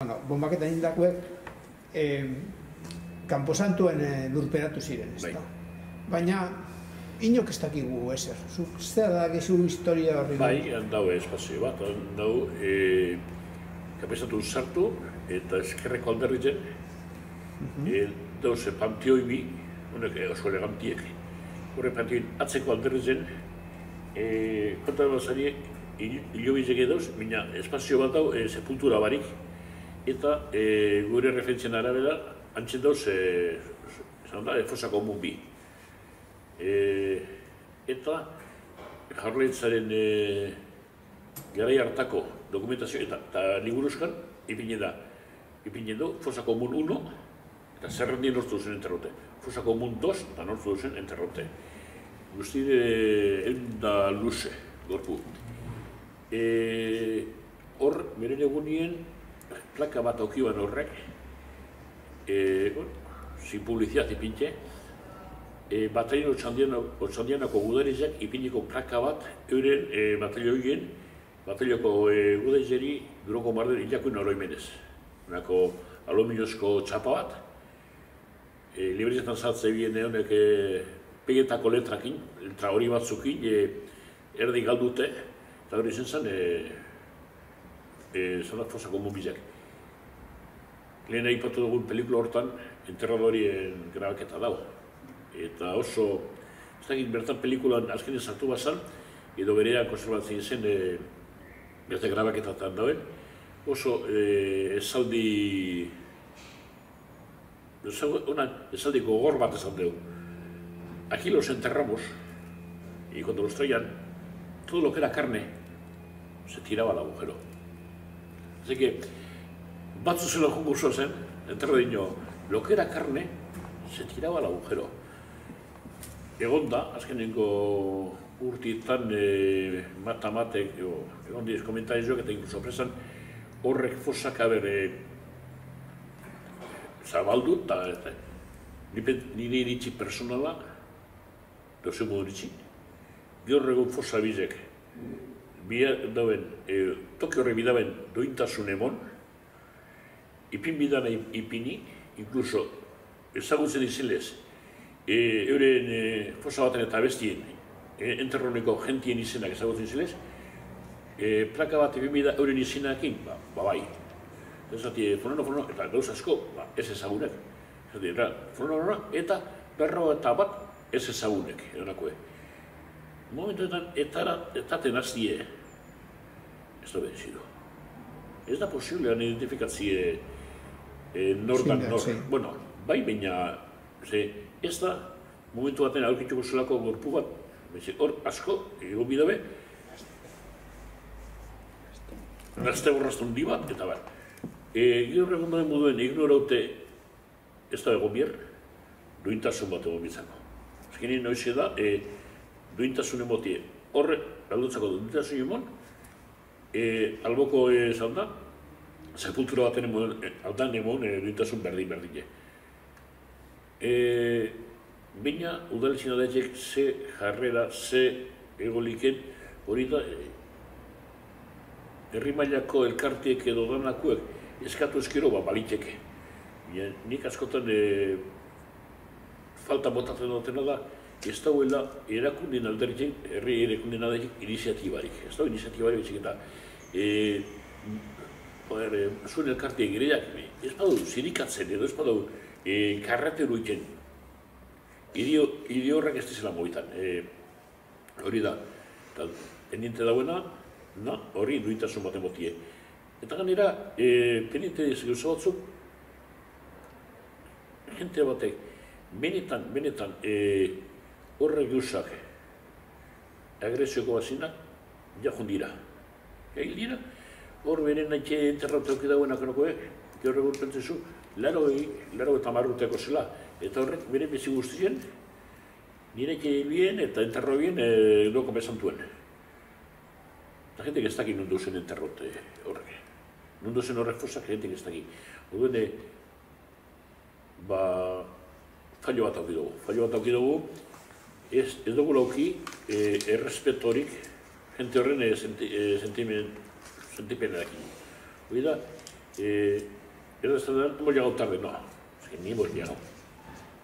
Bombaketa egindakoek kanposantuen lurperatu ziren, ezta. Baina inok ez dakigu ezer. Zuk zer dakizu historia horri? Bai, handau espazio bat, handau kapesatu sartu eta eskerreko alderritzen dauz pantioi bi, honek oso elegantiek, horre pantioin atzeko alderritzen konta bazari hilobizek edauz, baina espazio bat dau sepultura barik eta gure referentzien arabera antzen dauz fosa komun bi. Eta Jaurlaritzaren garai hartako dokumentazio eta liburuzkan ipinen du fosa komun 1 eta zerrendien nortu duzen enterrote. Fosa komun 2 eta nortu duzen enterrote. Guztire enda luze, gorpu. Hor, beren egunien plaka bat aukiban horrek, sin publicidad ipintxe, Batalio Otxandianako gudarizak ipiniko plaka bat euren batalioien, batalioko gudarizeri Duroko Marden hilakoin oroimenez. Unako aluminiozko txapa bat, librezetan zartze bien honek pegetako letrakin, letra hori batzukin, erdi galdute, eta hori zen zen, zara fosa komun bizak. Lehen aipatu dugun pelikula hortan, enterradorien grabaketa dago. Eta oso, ez dakit bertan pelikulan azkenean sartu bazan, edo berean konserbatzen zen beste grabaketatan dauen, oso esaldi gogor bat esan dugu. Aquí los enterramos, y cuando los traían, todo lo que era carne se tiraba al agujero. Así que, batzu zela jungo zen, enterro dino, lo que era carne se tiraba al agujero. Egon da, azkenengo urtitan mata-matek, egon diez komentarizoak eta inkluso presan, horrek fosak haber zabaldu eta nire iritsi personala, dozu modu iritsi, gaur egun fosa bizek, toki horre bidaben dointasun emon, ipin bidana ipini, inkluso ezagutzen izinlez, euren fosa baten eta bestien enterroneko gentien izenak ezagutzen izinlez, plaka bat ipin bida euren izenakin, bai. Zati, fonono, eta gauz asko, ez ezagunek. Zati, fonono, eta berro eta bat ez ezagunek, edonakoe. Momentuetan, etaten aztie, ez da benzido. Ez da posiblean identifikatzie nordan nor. Bueno, bai, baina, ez da momentu baten aurkituko zelako gorpu bat, hor asko, egon bidabe, nazte borrazten di bat, eta bat. Gaur egon duen moduen ignoraute ez da egon bier, duintasun bat egon bizako. Azkenin noize da, duintasun emotie horre, galdutzako duintasun emon, alboko esan da, sepultura baten aldan emon duintasun berdin-berdine. Baina, udaletxin adatzek ze jarrera, ze egoliken, hori da, herri mailako elkartiek edo danakuek eskatu eskero baliteke. Nik askotan falta botatzen dutena da, ez dauela erakundin alderritzen, herri erakundin alderritzen iniziatibarik. Ez da iniziatibarik betzik eta zuen elkartiek gireak, ez badu zirikatzen edo ez badu karrateru iken. Hiri horrek ez dizela mobitan. Hori da, pendiente dauena, hori duintasun baten motie. Eta ganera, pendiente gauza batzuk, jente batek, benetan, horrek gauzak, agresioko bazinak, jahun dira. Hil dira, hor beren nahi enterrauteok dauenak enokoek, gaur egun pentsezu, laro eta marruteko zela, eta horrek beren bizi guztien, nire bien eta enterro bien doko bezantuen. Eta jentek ez dakik nundu zen enterrote horrek. Nundu zen horrek fosak jentek ez dakik. Oduen, fallo bat auki dugu, ez dugu lauki errespetorik jente horren sentipenarekin. Hori da, Hemos llegado tarde, no, es que ni hemos llegado.